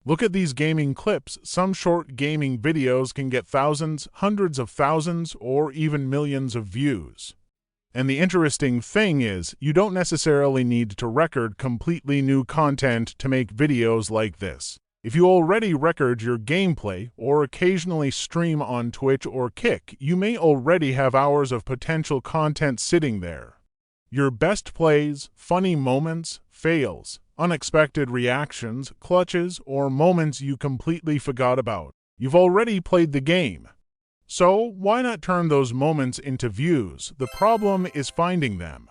Look at these gaming clips. Some short gaming videos can get thousands, hundreds of thousands, or even millions of views. And the interesting thing is, you don't necessarily need to record completely new content to make videos like this. If you already record your gameplay or occasionally stream on Twitch or Kick, you may already have hours of potential content sitting there. Your best plays, funny moments, fails, unexpected reactions, clutches, or moments you completely forgot about. You've already played the game. So why not turn those moments into views? The problem is finding them.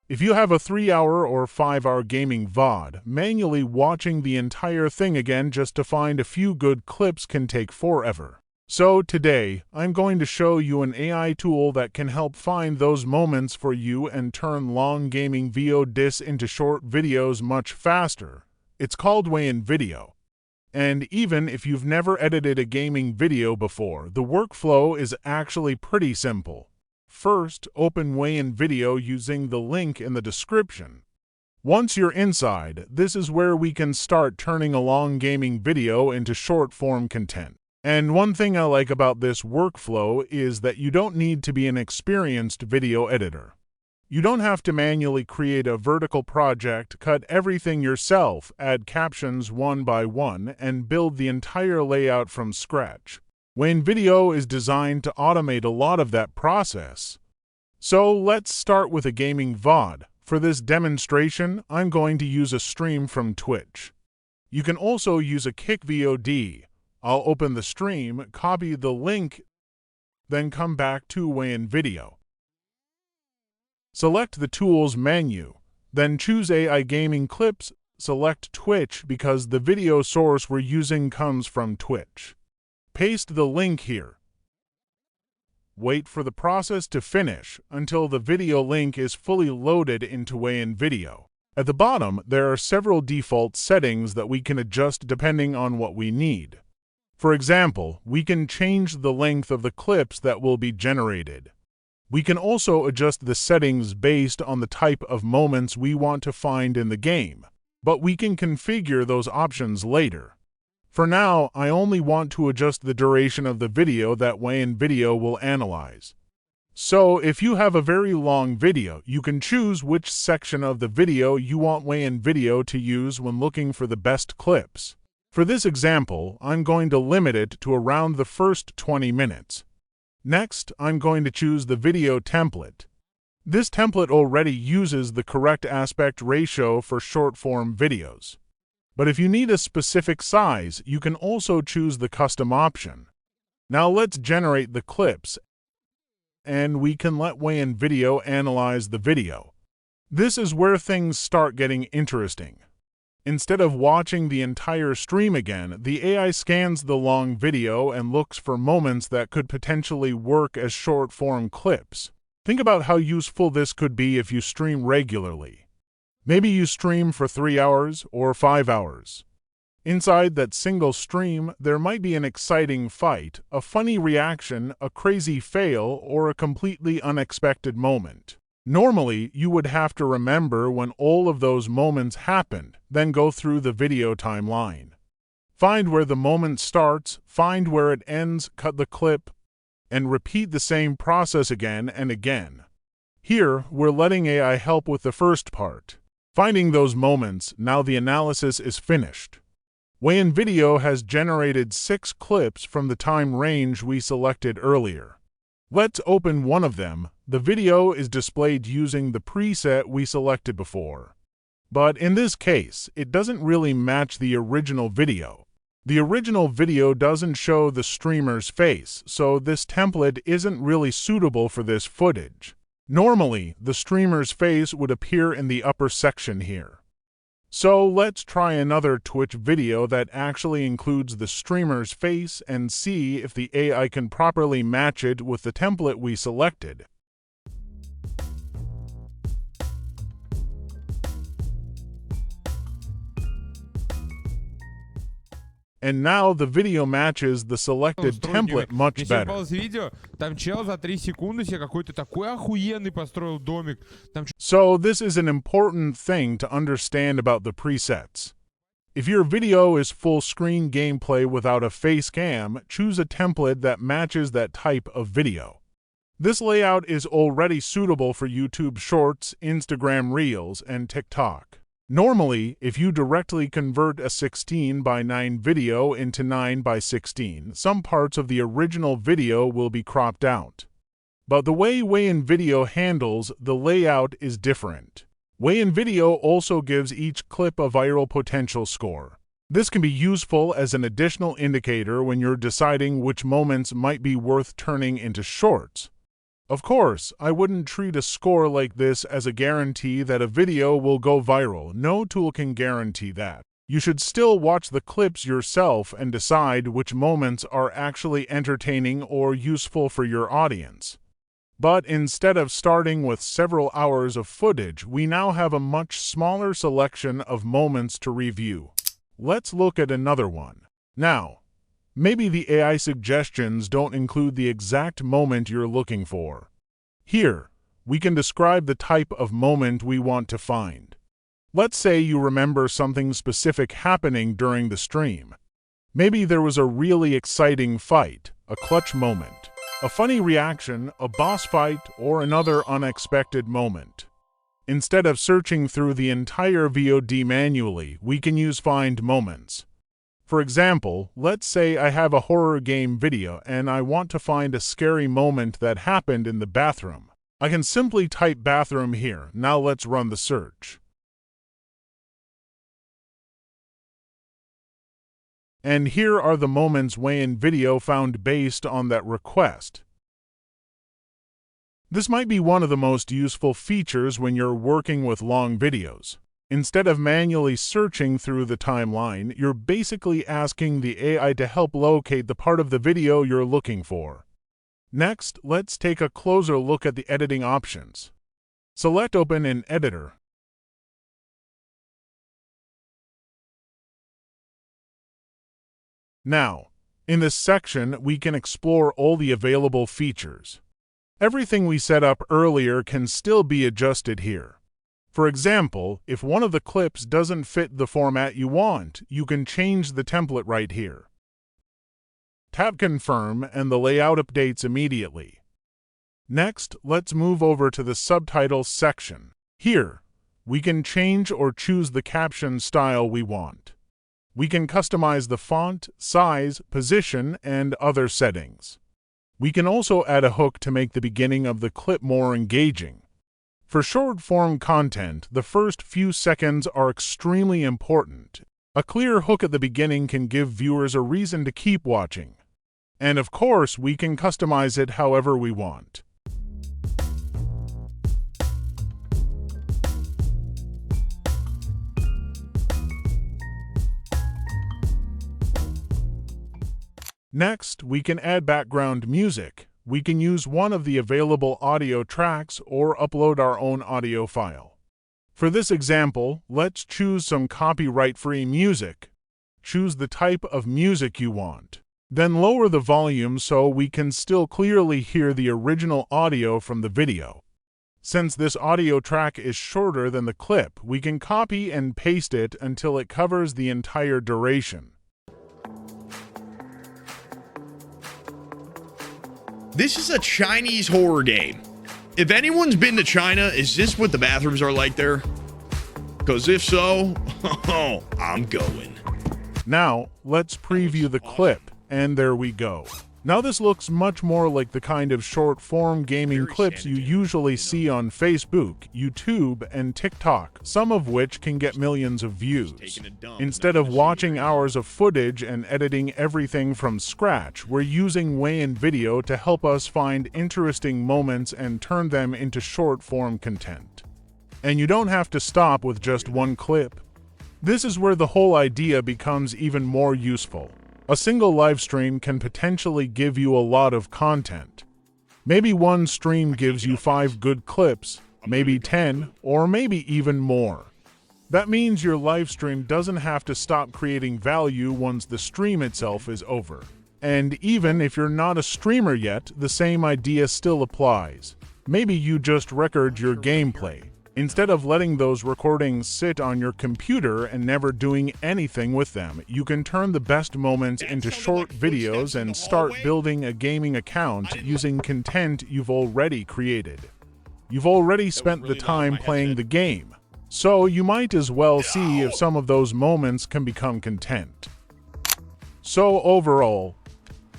If you have a 3-hour or 5-hour gaming VOD, manually watching the entire thing again just to find a few good clips can take forever. So today, I'm going to show you an AI tool that can help find those moments for you and turn long gaming VODs into short videos much faster. It's called WayinVideo. And even if you've never edited a gaming video before, the workflow is actually pretty simple. First, open WayinVideo using the link in the description. Once you're inside, this is where we can start turning a long gaming video into short-form content. And one thing I like about this workflow is that you don't need to be an experienced video editor. You don't have to manually create a vertical project, cut everything yourself, add captions one by one, and build the entire layout from scratch. WayinVideo is designed to automate a lot of that process. So let's start with a gaming VOD. For this demonstration, I'm going to use a stream from Twitch. You can also use a Kick VOD. I'll open the stream, copy the link, then come back to WayinVideo. Select the Tools menu, then choose AI Gaming Clips, select Twitch because the video source we're using comes from Twitch. Paste the link here. Wait for the process to finish until the video link is fully loaded into WayinVideo. At the bottom, there are several default settings that we can adjust depending on what we need. For example, we can change the length of the clips that will be generated. We can also adjust the settings based on the type of moments we want to find in the game, but we can configure those options later. For now, I only want to adjust the duration of the video that WayinVideo will analyze. So if you have a very long video, you can choose which section of the video you want WayinVideo to use when looking for the best clips. For this example, I'm going to limit it to around the first 20 minutes. Next, I'm going to choose the video template. This template already uses the correct aspect ratio for short-form videos. But if you need a specific size, you can also choose the custom option. Now let's generate the clips, and we can let WayinVideo analyze the video. This is where things start getting interesting. Instead of watching the entire stream again, the AI scans the long video and looks for moments that could potentially work as short-form clips. Think about how useful this could be if you stream regularly. Maybe you stream for 3 hours or 5 hours. Inside that single stream, there might be an exciting fight, a funny reaction, a crazy fail, or a completely unexpected moment. Normally, you would have to remember when all of those moments happened, then go through the video timeline. Find where the moment starts, find where it ends, cut the clip, and repeat the same process again and again. Here, we're letting AI help with the first part. Finding those moments, now the analysis is finished. WayinVideo has generated 6 clips from the time range we selected earlier. Let's open one of them. The video is displayed using the preset we selected before. But in this case, it doesn't really match the original video. The original video doesn't show the streamer's face, so this template isn't really suitable for this footage. Normally, the streamer's face would appear in the upper section here. So let's try another Twitch video that actually includes the streamer's face and see if the AI can properly match it with the template we selected. And now the video matches the selected template much better. Видео, там чел за 3 секунды себе какой-то такой охуенный построил домик. So this is an important thing to understand about the presets. If your video is full-screen gameplay without a face cam, choose a template that matches that type of video. This layout is already suitable for YouTube Shorts, Instagram Reels, and TikTok. Normally, if you directly convert a 16:9 video into 9:16, some parts of the original video will be cropped out. But the way WayinVideo handles the layout is different. WayinVideo also gives each clip a viral potential score. This can be useful as an additional indicator when you're deciding which moments might be worth turning into shorts. Of course, I wouldn't treat a score like this as a guarantee that a video will go viral. No tool can guarantee that. You should still watch the clips yourself and decide which moments are actually entertaining or useful for your audience. But instead of starting with several hours of footage, we now have a much smaller selection of moments to review. Let's look at another one. Now, maybe the AI suggestions don't include the exact moment you're looking for. Here, we can describe the type of moment we want to find. Let's say you remember something specific happening during the stream. Maybe there was a really exciting fight, a clutch moment, a funny reaction, a boss fight, or another unexpected moment. Instead of searching through the entire VOD manually, we can use Find Moments. For example, let's say I have a horror game video and I want to find a scary moment that happened in the bathroom. I can simply type bathroom here. Now let's run the search. And here are the moments WayinVideo found based on that request. This might be one of the most useful features when you're working with long videos. Instead of manually searching through the timeline, you're basically asking the AI to help locate the part of the video you're looking for. Next, let's take a closer look at the editing options. Select Open in Editor. Now, in this section, we can explore all the available features. Everything we set up earlier can still be adjusted here. For example, if one of the clips doesn't fit the format you want, you can change the template right here. Tap Confirm and the layout updates immediately. Next, let's move over to the subtitles section. Here, we can change or choose the caption style we want. We can customize the font, size, position, and other settings. We can also add a hook to make the beginning of the clip more engaging. For short-form content, the first few seconds are extremely important. A clear hook at the beginning can give viewers a reason to keep watching. And of course, we can customize it however we want. Next, we can add background music. We can use one of the available audio tracks or upload our own audio file. For this example, let's choose some copyright-free music. Choose the type of music you want. Then lower the volume so we can still clearly hear the original audio from the video. Since this audio track is shorter than the clip, we can copy and paste it until it covers the entire duration. This is a Chinese horror game. If anyone's been to China, is this what the bathrooms are like there? Because if so, I'm going. Now, let's preview the clip, and there we go. Now this looks much more like the kind of short-form gaming clips you usually see on Facebook, YouTube, and TikTok, some of which can get millions of views. Instead of watching hours of footage and editing everything from scratch, we're using WayinVideo to help us find interesting moments and turn them into short-form content. And you don't have to stop with just one clip. This is where the whole idea becomes even more useful. A single live stream can potentially give you a lot of content. Maybe one stream gives you 5 good clips, maybe 10, or maybe even more. That means your live stream doesn't have to stop creating value once the stream itself is over. And even if you're not a streamer yet, the same idea still applies. Maybe you just record your gameplay. Instead of letting those recordings sit on your computer and never doing anything with them, you can turn the best moments into short videos and start building a gaming account using content you've already created. You've already spent the time playing the game, so you might as well see if some of those moments can become content. So overall,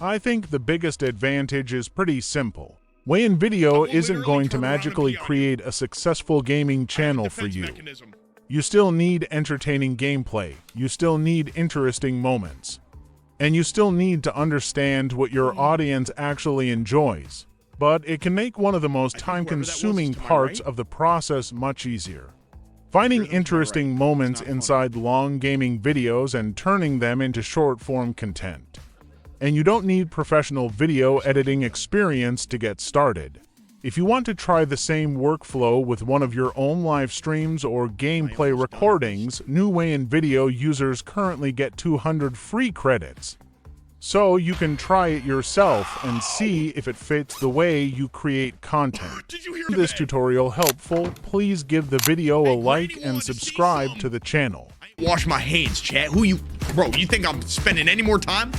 I think the biggest advantage is pretty simple. WayinVideo isn't going to magically create a successful gaming channel for you. You still need entertaining gameplay, you still need interesting moments, and you still need to understand what your audience actually enjoys. But it can make one of the most time-consuming parts of the process much easier. Finding interesting moments inside long gaming videos and turning them into short-form content. And you don't need professional video editing experience to get started. If you want to try the same workflow with one of your own live streams or gameplay recordings, new WayinVideo users currently get 200 free credits. So you can try it yourself and see if it fits the way you create content. If this tutorial helpful, please give the video a like and subscribe to the channel. Wash my hands, chat. Bro, you think I'm spending any more time?